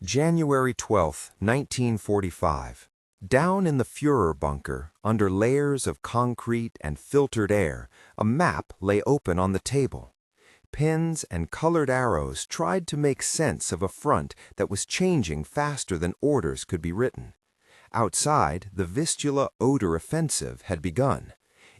January 12, 1945. Down in the Führerbunker, under layers of concrete and filtered air, a map lay open on the table. Pins and colored arrows tried to make sense of a front that was changing faster than orders could be written. Outside, the Vistula Oder offensive had begun.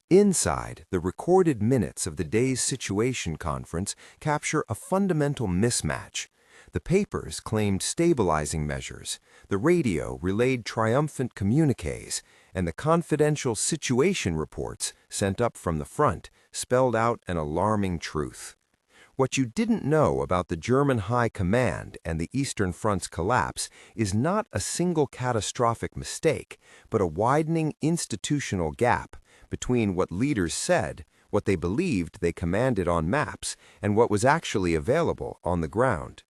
Inside, the recorded minutes of the day's situation conference capture a fundamental mismatch. The papers claimed stabilizing measures, the radio relayed triumphant communiques, and the confidential situation reports sent up from the front spelled out an alarming truth. What you didn't know about the German High Command and the Eastern Front's collapse is not a single catastrophic mistake, but a widening institutional gap between what leaders said, what they believed they commanded on maps, and what was actually available on the ground.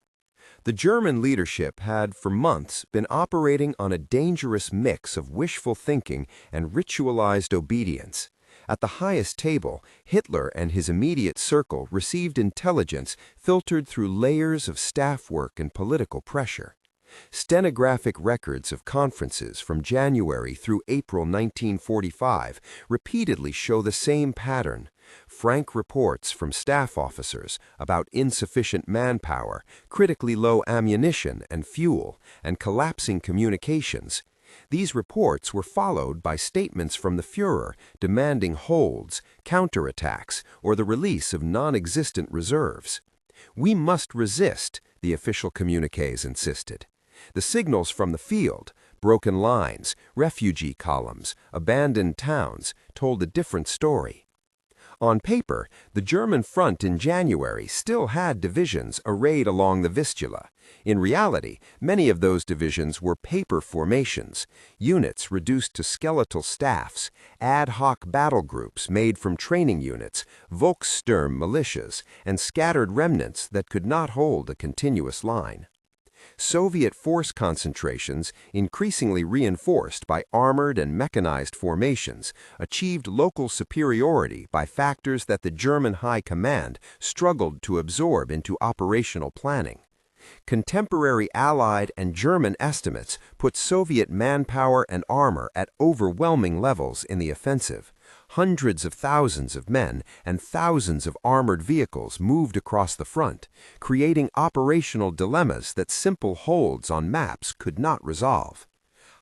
The German leadership had, for months, been operating on a dangerous mix of wishful thinking and ritualized obedience. At the highest table, Hitler and his immediate circle received intelligence filtered through layers of staff work and political pressure. Stenographic records of conferences from January through April 1945 repeatedly show the same pattern. Frank reports from staff officers about insufficient manpower, critically low ammunition and fuel, and collapsing communications. These reports were followed by statements from the Führer demanding holds, counterattacks, or the release of non-existent reserves. "We must resist," the official communiques insisted. The signals from the field, broken lines, refugee columns, abandoned towns, told a different story. On paper, the German front in January still had divisions arrayed along the Vistula. In reality, many of those divisions were paper formations, units reduced to skeletal staffs, ad hoc battle groups made from training units, Volkssturm militias, and scattered remnants that could not hold a continuous line. Soviet force concentrations, increasingly reinforced by armored and mechanized formations, achieved local superiority by factors that the German High Command struggled to absorb into operational planning. Contemporary Allied and German estimates put Soviet manpower and armor at overwhelming levels in the offensive. Hundreds of thousands of men and thousands of armored vehicles moved across the front, creating operational dilemmas that simple holds on maps could not resolve.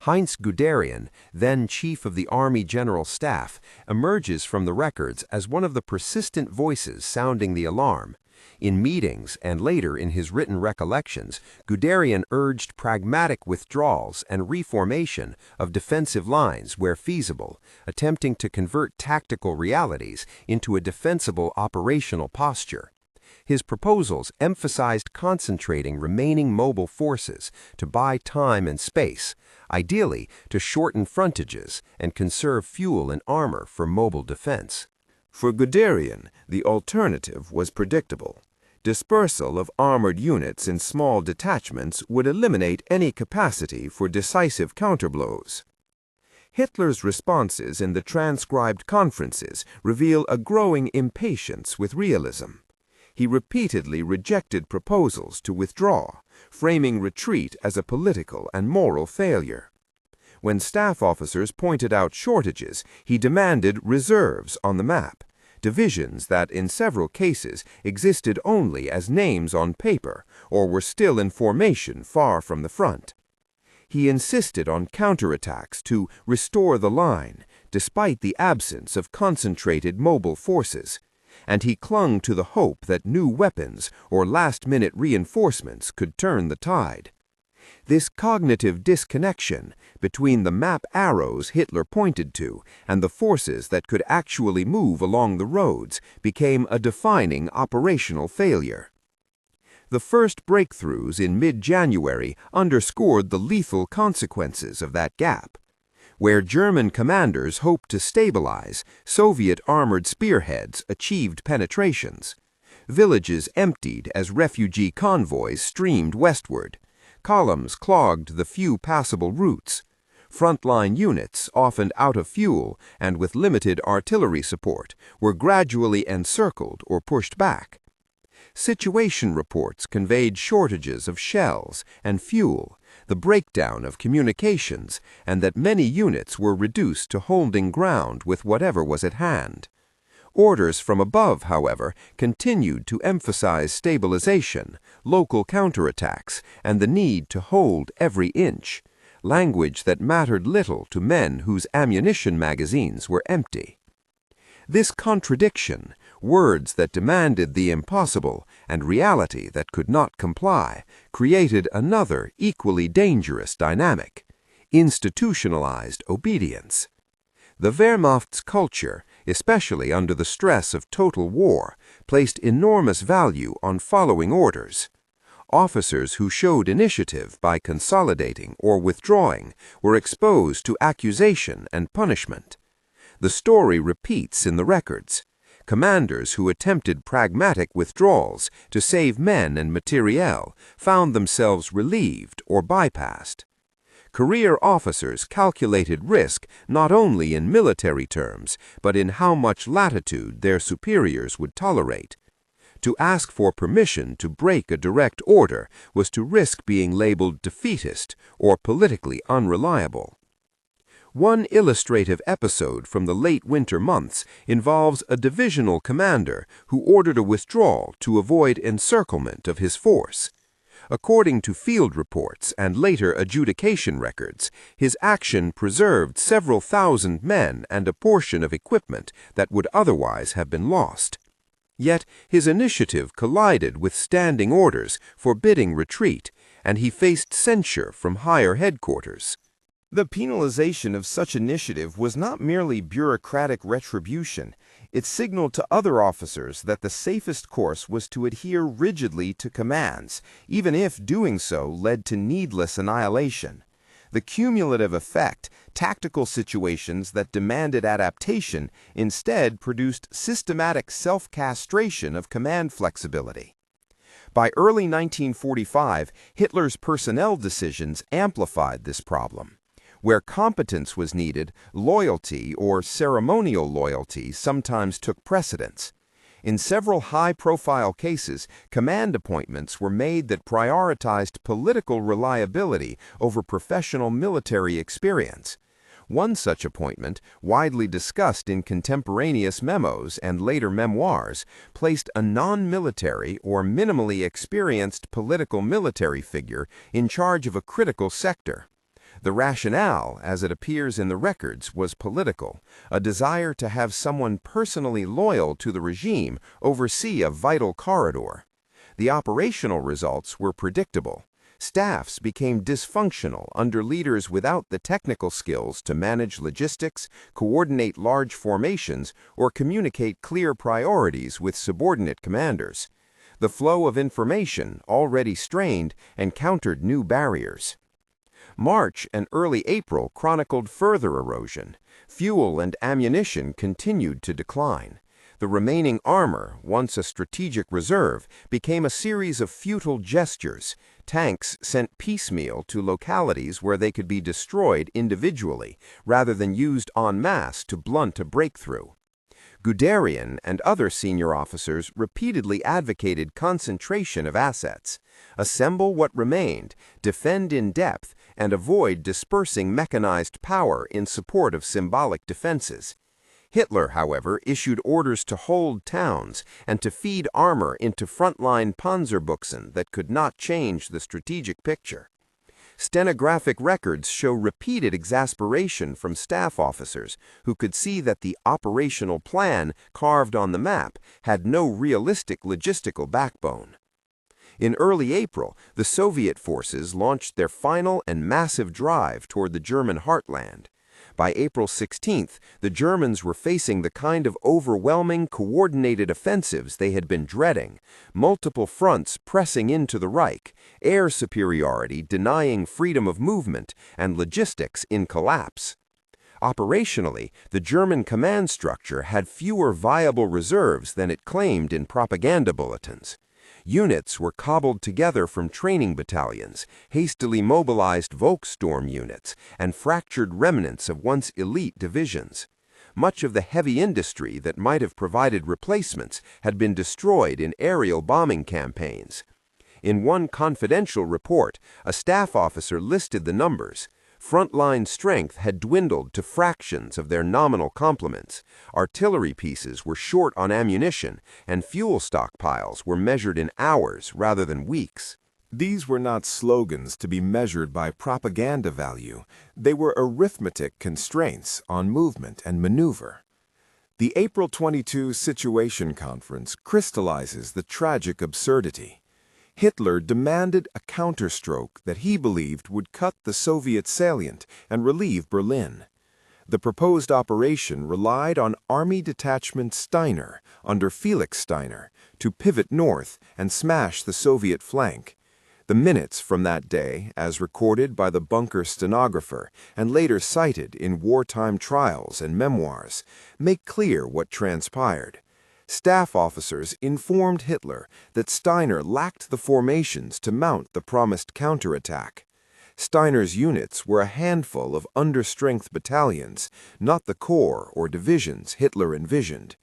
Heinz Guderian, then chief of the Army General Staff, emerges from the records as one of the persistent voices sounding the alarm. In meetings and later in his written recollections, Guderian urged pragmatic withdrawals and reformation of defensive lines where feasible, attempting to convert tactical realities into a defensible operational posture. His proposals emphasized concentrating remaining mobile forces to buy time and space, ideally to shorten frontages and conserve fuel and armor for mobile defense. For Guderian, the alternative was predictable. Dispersal of armored units in small detachments would eliminate any capacity for decisive counterblows. Hitler's responses in the transcribed conferences reveal a growing impatience with realism. He repeatedly rejected proposals to withdraw, framing retreat as a political and moral failure. When staff officers pointed out shortages, he demanded reserves on the map, divisions that in several cases existed only as names on paper or were still in formation far from the front. He insisted on counterattacks to restore the line, despite the absence of concentrated mobile forces, and he clung to the hope that new weapons or last-minute reinforcements could turn the tide. This cognitive disconnection between the map arrows Hitler pointed to and the forces that could actually move along the roads became a defining operational failure. The first breakthroughs in mid-January underscored the lethal consequences of that gap. Where German commanders hoped to stabilize, Soviet armored spearheads achieved penetrations. Villages emptied as refugee convoys streamed westward. Columns clogged the few passable routes. Frontline units, often out of fuel and with limited artillery support, were gradually encircled or pushed back. Situation reports conveyed shortages of shells and fuel, the breakdown of communications, and that many units were reduced to holding ground with whatever was at hand. Orders from above, however, continued to emphasize stabilization, local counterattacks, and the need to hold every inch, language that mattered little to men whose ammunition magazines were empty. This contradiction, words that demanded the impossible and reality that could not comply, created another equally dangerous dynamic: institutionalized obedience. The Wehrmacht's culture, especially under the stress of total war, placed enormous value on following orders. Officers who showed initiative by consolidating or withdrawing were exposed to accusation and punishment. The story repeats in the records. Commanders who attempted pragmatic withdrawals to save men and materiel found themselves relieved or bypassed. Career officers calculated risk not only in military terms, but in how much latitude their superiors would tolerate. To ask for permission to break a direct order was to risk being labeled defeatist or politically unreliable. One illustrative episode from the late winter months involves a divisional commander who ordered a withdrawal to avoid encirclement of his force. According to field reports and later adjudication records, his action preserved several thousand men and a portion of equipment that would otherwise have been lost. Yet his initiative collided with standing orders forbidding retreat, and he faced censure from higher headquarters. The penalization of such initiative was not merely bureaucratic retribution. It signaled to other officers that the safest course was to adhere rigidly to commands, even if doing so led to needless annihilation. The cumulative effect, tactical situations that demanded adaptation, instead produced systematic self-castration of command flexibility. By early 1945, Hitler's personnel decisions amplified this problem. Where competence was needed, loyalty or ceremonial loyalty sometimes took precedence. In several high-profile cases, command appointments were made that prioritized political reliability over professional military experience. One such appointment, widely discussed in contemporaneous memos and later memoirs, placed a non-military or minimally experienced political military figure in charge of a critical sector. The rationale, as it appears in the records, was political, a desire to have someone personally loyal to the regime oversee a vital corridor. The operational results were predictable. Staffs became dysfunctional under leaders without the technical skills to manage logistics, coordinate large formations, or communicate clear priorities with subordinate commanders. The flow of information, already strained, encountered new barriers. March and early April chronicled further erosion. Fuel and ammunition continued to decline. The remaining armor, once a strategic reserve, became a series of futile gestures. Tanks sent piecemeal to localities where they could be destroyed individually, rather than used en masse to blunt a breakthrough. Guderian and other senior officers repeatedly advocated concentration of assets. Assemble what remained, defend in depth, and avoid dispersing mechanized power in support of symbolic defenses. Hitler, however, issued orders to hold towns and to feed armor into frontline Panzerbuchsen that could not change the strategic picture. Stenographic records show repeated exasperation from staff officers who could see that the operational plan carved on the map had no realistic logistical backbone. In early April, the Soviet forces launched their final and massive drive toward the German heartland. By April 16th, the Germans were facing the kind of overwhelming, coordinated offensives they had been dreading, multiple fronts pressing into the Reich, air superiority denying freedom of movement, and logistics in collapse. Operationally, the German command structure had fewer viable reserves than it claimed in propaganda bulletins. Units were cobbled together from training battalions, hastily mobilized Volkssturm units, and fractured remnants of once elite divisions. Much of the heavy industry that might have provided replacements had been destroyed in aerial bombing campaigns. In one confidential report, a staff officer listed the numbers. Frontline strength had dwindled to fractions of their nominal complements. Artillery pieces were short on ammunition, and fuel stockpiles were measured in hours rather than weeks. These were not slogans to be measured by propaganda value. They were arithmetic constraints on movement and maneuver. The April 22 Situation Conference crystallizes the tragic absurdity. Hitler demanded a counterstroke that he believed would cut the Soviet salient and relieve Berlin. The proposed operation relied on Army Detachment Steiner under Felix Steiner to pivot north and smash the Soviet flank. The minutes from that day, as recorded by the bunker stenographer and later cited in wartime trials and memoirs, make clear what transpired. Staff officers informed Hitler that Steiner lacked the formations to mount the promised counterattack. Steiner's units were a handful of understrength battalions, not the corps or divisions Hitler envisioned.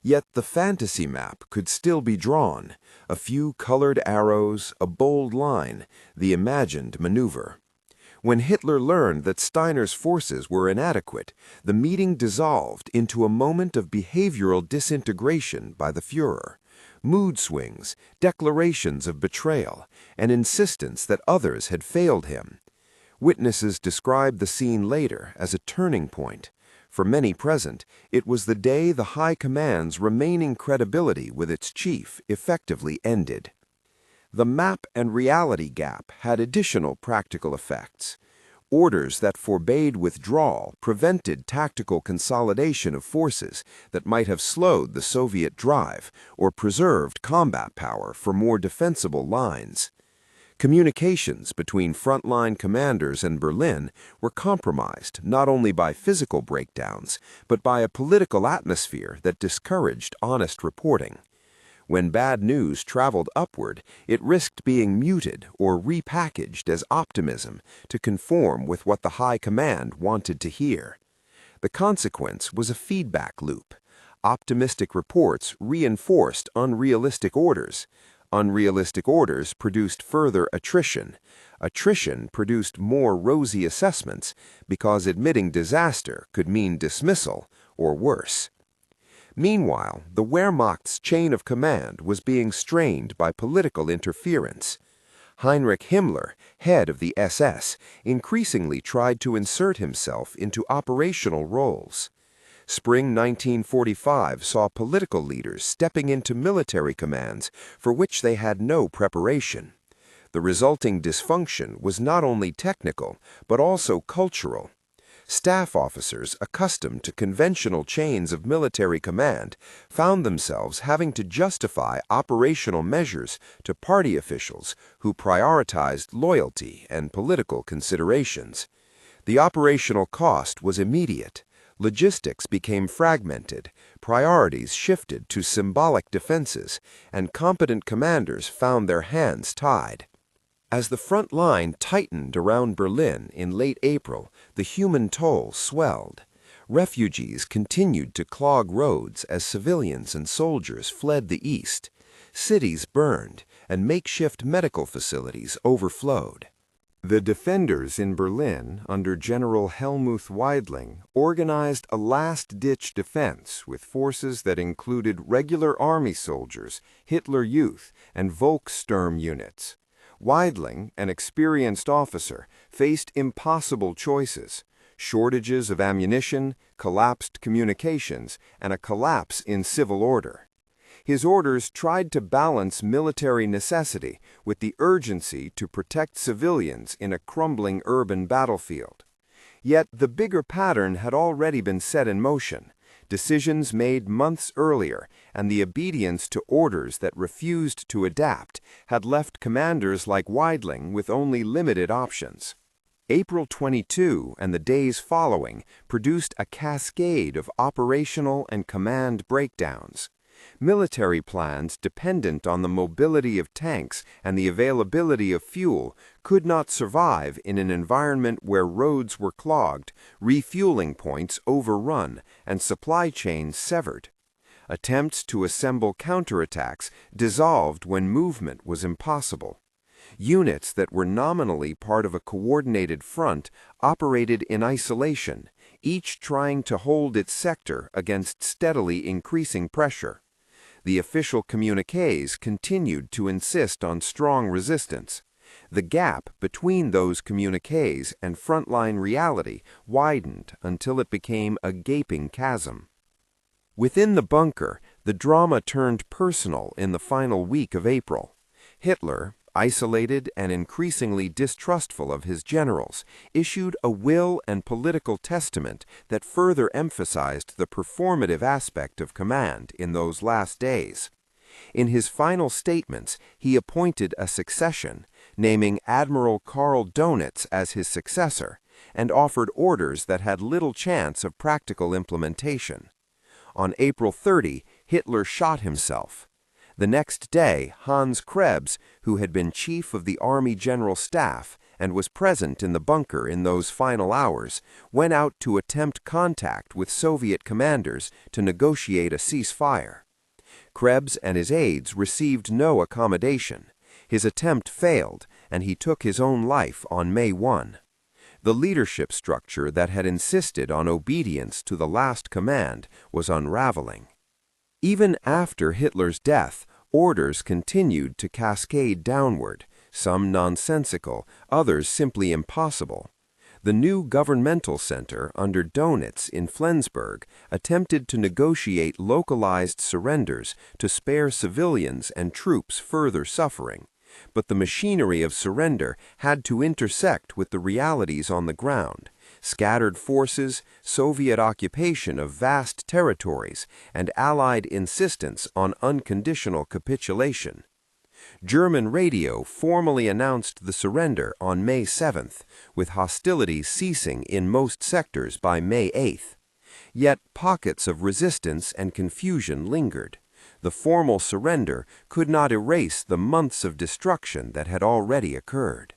Yet the fantasy map could still be drawn, a few colored arrows, a bold line, the imagined maneuver. When Hitler learned that Steiner's forces were inadequate, the meeting dissolved into a moment of behavioral disintegration by the Führer. Mood swings, declarations of betrayal, and insistence that others had failed him. Witnesses described the scene later as a turning point. For many present, it was the day the High Command's remaining credibility with its chief effectively ended. The map and reality gap had additional practical effects. Orders that forbade withdrawal prevented tactical consolidation of forces that might have slowed the Soviet drive or preserved combat power for more defensible lines. Communications between frontline commanders and Berlin were compromised not only by physical breakdowns, but by a political atmosphere that discouraged honest reporting. When bad news traveled upward, it risked being muted or repackaged as optimism to conform with what the High Command wanted to hear. The consequence was a feedback loop. Optimistic reports reinforced unrealistic orders. Unrealistic orders produced further attrition. Attrition produced more rosy assessments because admitting disaster could mean dismissal or worse. Meanwhile, the Wehrmacht's chain of command was being strained by political interference. Heinrich Himmler, head of the SS, increasingly tried to insert himself into operational roles. Spring 1945 saw political leaders stepping into military commands for which they had no preparation. The resulting dysfunction was not only technical, but also cultural. Staff officers accustomed to conventional chains of military command found themselves having to justify operational measures to party officials who prioritized loyalty and political considerations. The operational cost was immediate. Logistics became fragmented, priorities shifted to symbolic defenses, and competent commanders found their hands tied. As the front line tightened around Berlin in late April, the human toll swelled. Refugees continued to clog roads as civilians and soldiers fled the east. Cities burned, and makeshift medical facilities overflowed. The defenders in Berlin, under General Helmuth Weidling, organized a last-ditch defense with forces that included regular army soldiers, Hitler Youth, and Volkssturm units. Weidling, an experienced officer, faced impossible choices: shortages of ammunition, collapsed communications, and a collapse in civil order. His orders tried to balance military necessity with the urgency to protect civilians in a crumbling urban battlefield. Yet the bigger pattern had already been set in motion. Decisions made months earlier, and the obedience to orders that refused to adapt had left commanders like Weidling with only limited options. April 22 and the days following produced a cascade of operational and command breakdowns. Military plans dependent on the mobility of tanks and the availability of fuel could not survive in an environment where roads were clogged, refueling points overrun, and supply chains severed. Attempts to assemble counterattacks dissolved when movement was impossible. Units that were nominally part of a coordinated front operated in isolation, each trying to hold its sector against steadily increasing pressure. The official communiques continued to insist on strong resistance. The gap between those communiques and frontline reality widened until it became a gaping chasm. Within the bunker, the drama turned personal in the final week of April. Hitler, isolated and increasingly distrustful of his generals, issued a will and political testament that further emphasized the performative aspect of command in those last days. In his final statements, he appointed a succession, naming Admiral Karl Dönitz as his successor, and offered orders that had little chance of practical implementation. On April 30, Hitler shot himself. The next day, Hans Krebs, who had been chief of the Army General Staff and was present in the bunker in those final hours, went out to attempt contact with Soviet commanders to negotiate a ceasefire. Krebs and his aides received no accommodation. His attempt failed, and he took his own life on May 1. The leadership structure that had insisted on obedience to the last command was unraveling. Even after Hitler's death, orders continued to cascade downward, some nonsensical, others simply impossible. The new governmental center under Dönitz in Flensburg attempted to negotiate localized surrenders to spare civilians and troops further suffering, but the machinery of surrender had to intersect with the realities on the ground: scattered forces, Soviet occupation of vast territories, and Allied insistence on unconditional capitulation. German radio formally announced the surrender on May 7th, with hostilities ceasing in most sectors by May 8th. Yet pockets of resistance and confusion lingered. The formal surrender could not erase the months of destruction that had already occurred.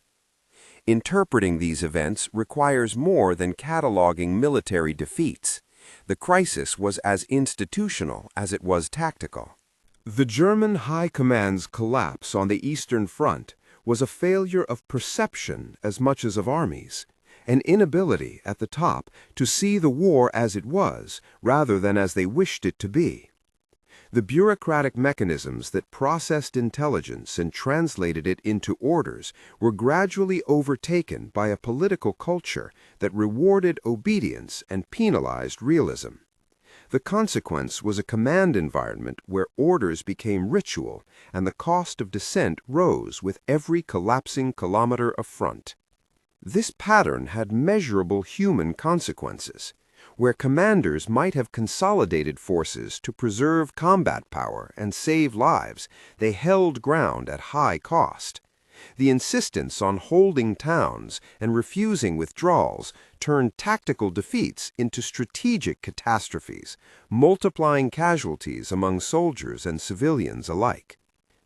Interpreting these events requires more than cataloging military defeats. The crisis was as institutional as it was tactical. The German High Command's collapse on the Eastern Front was a failure of perception as much as of armies, an inability at the top to see the war as it was rather than as they wished it to be. The bureaucratic mechanisms that processed intelligence and translated it into orders were gradually overtaken by a political culture that rewarded obedience and penalized realism. The consequence was a command environment where orders became ritual and the cost of dissent rose with every collapsing kilometer of front. This pattern had measurable human consequences. Where commanders might have consolidated forces to preserve combat power and save lives, they held ground at high cost. The insistence on holding towns and refusing withdrawals turned tactical defeats into strategic catastrophes, multiplying casualties among soldiers and civilians alike.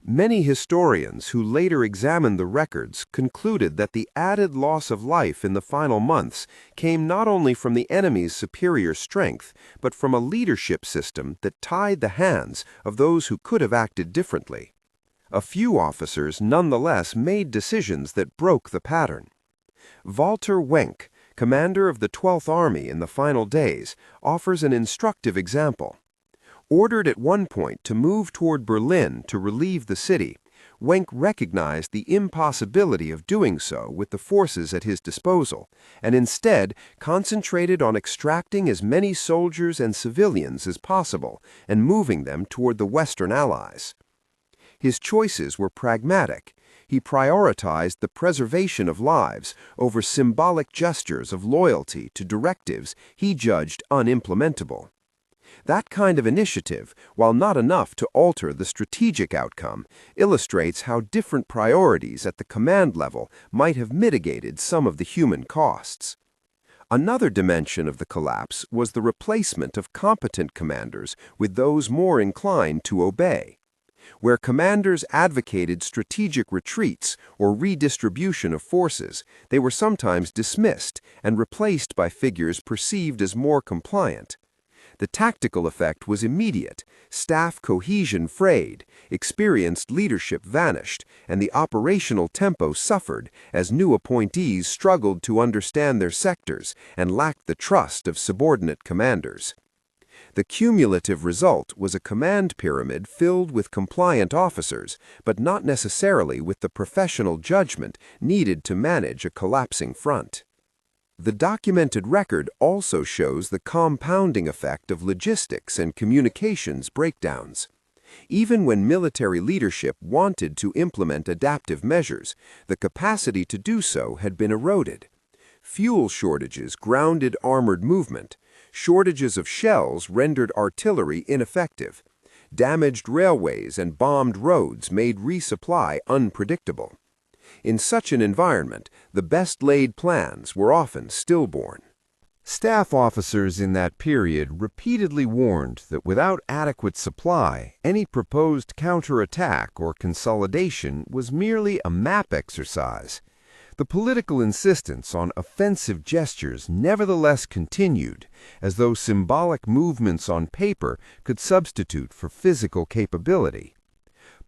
Many historians who later examined the records concluded that the added loss of life in the final months came not only from the enemy's superior strength, but from a leadership system that tied the hands of those who could have acted differently. A few officers nonetheless made decisions that broke the pattern. Walter Wenck, commander of the 12th Army in the final days, offers an instructive example. Ordered at one point to move toward Berlin to relieve the city, Wenck recognized the impossibility of doing so with the forces at his disposal, and instead concentrated on extracting as many soldiers and civilians as possible and moving them toward the Western Allies. His choices were pragmatic. He prioritized the preservation of lives over symbolic gestures of loyalty to directives he judged unimplementable. That kind of initiative, while not enough to alter the strategic outcome, illustrates how different priorities at the command level might have mitigated some of the human costs. Another dimension of the collapse was the replacement of competent commanders with those more inclined to obey. Where commanders advocated strategic retreats or redistribution of forces, they were sometimes dismissed and replaced by figures perceived as more compliant. The tactical effect was immediate, staff cohesion frayed, experienced leadership vanished, and the operational tempo suffered as new appointees struggled to understand their sectors and lacked the trust of subordinate commanders. The cumulative result was a command pyramid filled with compliant officers, but not necessarily with the professional judgment needed to manage a collapsing front. The documented record also shows the compounding effect of logistics and communications breakdowns. Even when military leadership wanted to implement adaptive measures, the capacity to do so had been eroded. Fuel shortages grounded armored movement. Shortages of shells rendered artillery ineffective. Damaged railways and bombed roads made resupply unpredictable. In such an environment, the best-laid plans were often stillborn. Staff officers in that period repeatedly warned that without adequate supply, any proposed counterattack or consolidation was merely a map exercise. The political insistence on offensive gestures nevertheless continued, as though symbolic movements on paper could substitute for physical capability.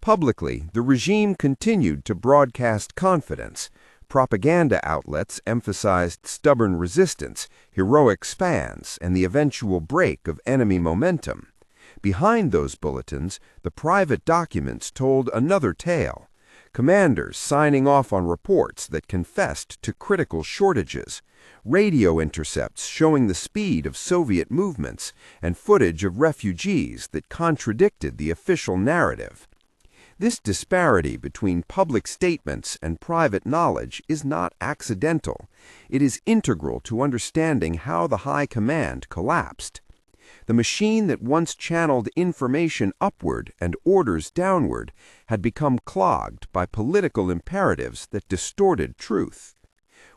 Publicly, the regime continued to broadcast confidence. Propaganda outlets emphasized stubborn resistance, heroic spans, and the eventual break of enemy momentum. Behind those bulletins, the private documents told another tale. Commanders signing off on reports that confessed to critical shortages, radio intercepts showing the speed of Soviet movements, and footage of refugees that contradicted the official narrative. This disparity between public statements and private knowledge is not accidental. It is integral to understanding how the high command collapsed. The machine that once channeled information upward and orders downward had become clogged by political imperatives that distorted truth.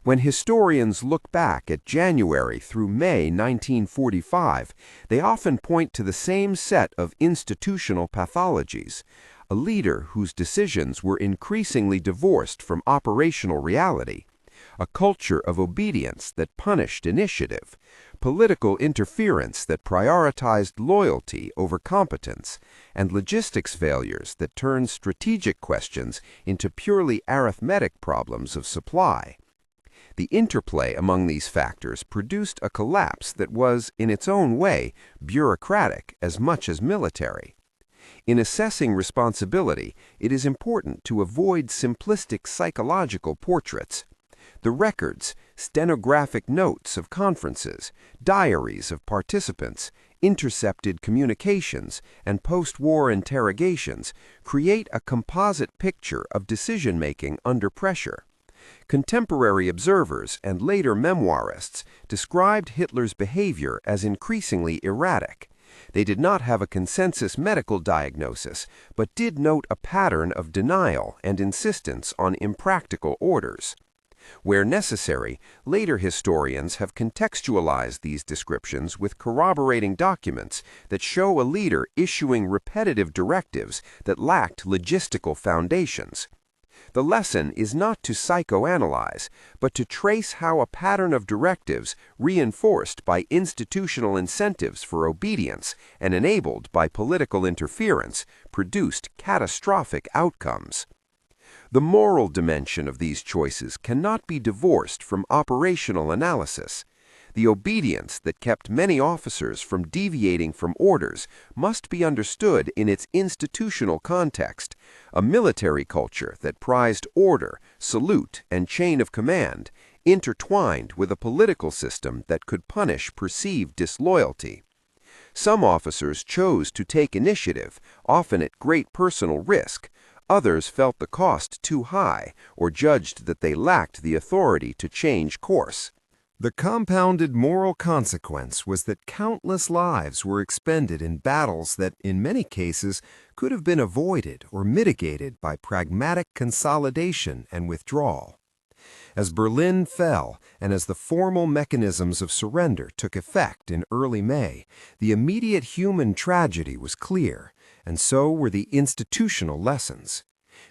When historians look back at January through May 1945, they often point to the same set of institutional pathologies: a leader whose decisions were increasingly divorced from operational reality, a culture of obedience that punished initiative, political interference that prioritized loyalty over competence, and logistics failures that turned strategic questions into purely arithmetic problems of supply. The interplay among these factors produced a collapse that was, in its own way, bureaucratic as much as military. In assessing responsibility, it is important to avoid simplistic psychological portraits. The records, stenographic notes of conferences, diaries of participants, intercepted communications, and post-war interrogations create a composite picture of decision-making under pressure. Contemporary observers and later memoirists described Hitler's behavior as increasingly erratic. They did not have a consensus medical diagnosis, but did note a pattern of denial and insistence on impractical orders. Where necessary, later historians have contextualized these descriptions with corroborating documents that show a leader issuing repetitive directives that lacked logistical foundations. The lesson is not to psychoanalyze, but to trace how a pattern of directives reinforced by institutional incentives for obedience and enabled by political interference produced catastrophic outcomes. The moral dimension of these choices cannot be divorced from operational analysis. The obedience that kept many officers from deviating from orders must be understood in its institutional context, a military culture that prized order, salute, and chain of command, intertwined with a political system that could punish perceived disloyalty. Some officers chose to take initiative, often at great personal risk. Others felt the cost too high or judged that they lacked the authority to change course. The compounded moral consequence was that countless lives were expended in battles that, in many cases, could have been avoided or mitigated by pragmatic consolidation and withdrawal. As Berlin fell, and as the formal mechanisms of surrender took effect in early May, the immediate human tragedy was clear, and so were the institutional lessons.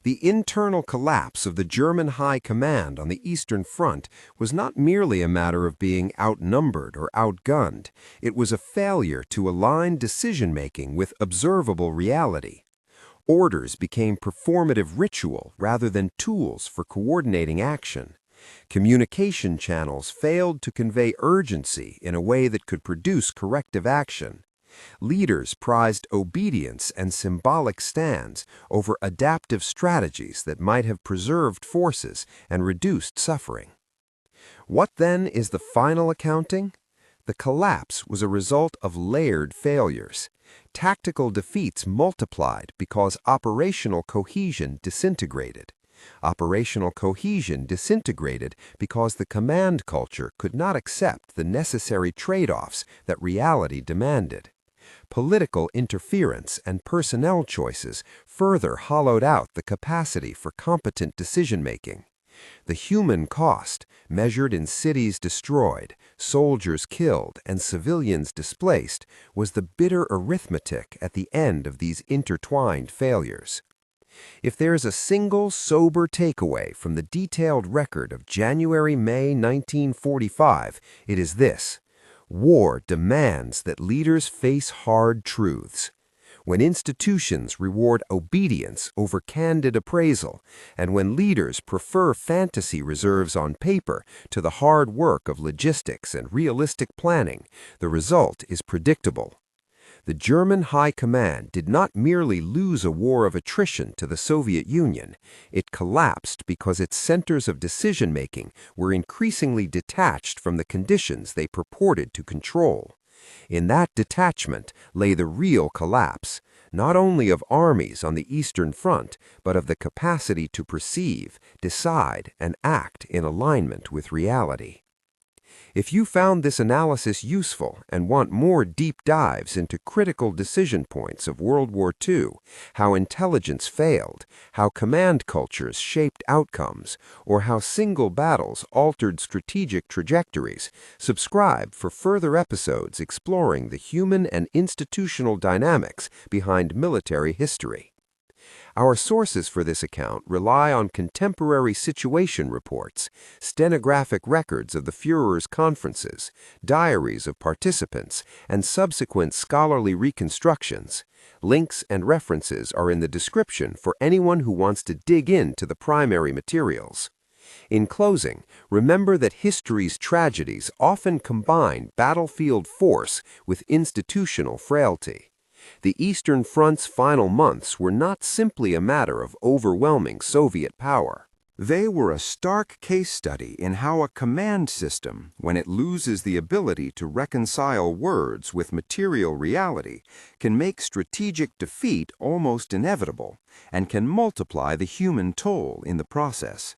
The internal collapse of the German High Command on the Eastern Front was not merely a matter of being outnumbered or outgunned. It was a failure to align decision-making with observable reality. Orders became performative ritual rather than tools for coordinating action. Communication channels failed to convey urgency in a way that could produce corrective action. Leaders prized obedience and symbolic stands over adaptive strategies that might have preserved forces and reduced suffering. What then is the final accounting? The collapse was a result of layered failures. Tactical defeats multiplied because operational cohesion disintegrated. Operational cohesion disintegrated because the command culture could not accept the necessary trade-offs that reality demanded. Political interference and personnel choices further hollowed out the capacity for competent decision-making. The human cost, measured in cities destroyed, soldiers killed, and civilians displaced, was the bitter arithmetic at the end of these intertwined failures. If there is a single sober takeaway from the detailed record of January-May 1945, it is this: war demands that leaders face hard truths. When institutions reward obedience over candid appraisal, and when leaders prefer fantasy reserves on paper to the hard work of logistics and realistic planning, the result is predictable. The German High Command did not merely lose a war of attrition to the Soviet Union. It collapsed because its centers of decision-making were increasingly detached from the conditions they purported to control. In that detachment lay the real collapse, not only of armies on the Eastern Front, but of the capacity to perceive, decide, and act in alignment with reality. If you found this analysis useful and want more deep dives into critical decision points of World War II, how intelligence failed, how command cultures shaped outcomes, or how single battles altered strategic trajectories, subscribe for further episodes exploring the human and institutional dynamics behind military history. Our sources for this account rely on contemporary situation reports, stenographic records of the Führer's conferences, diaries of participants, and subsequent scholarly reconstructions. Links and references are in the description for anyone who wants to dig into the primary materials. In closing, remember that history's tragedies often combine battlefield force with institutional frailty. The Eastern Front's final months were not simply a matter of overwhelming Soviet power. They were a stark case study in how a command system, when it loses the ability to reconcile words with material reality, can make strategic defeat almost inevitable and can multiply the human toll in the process.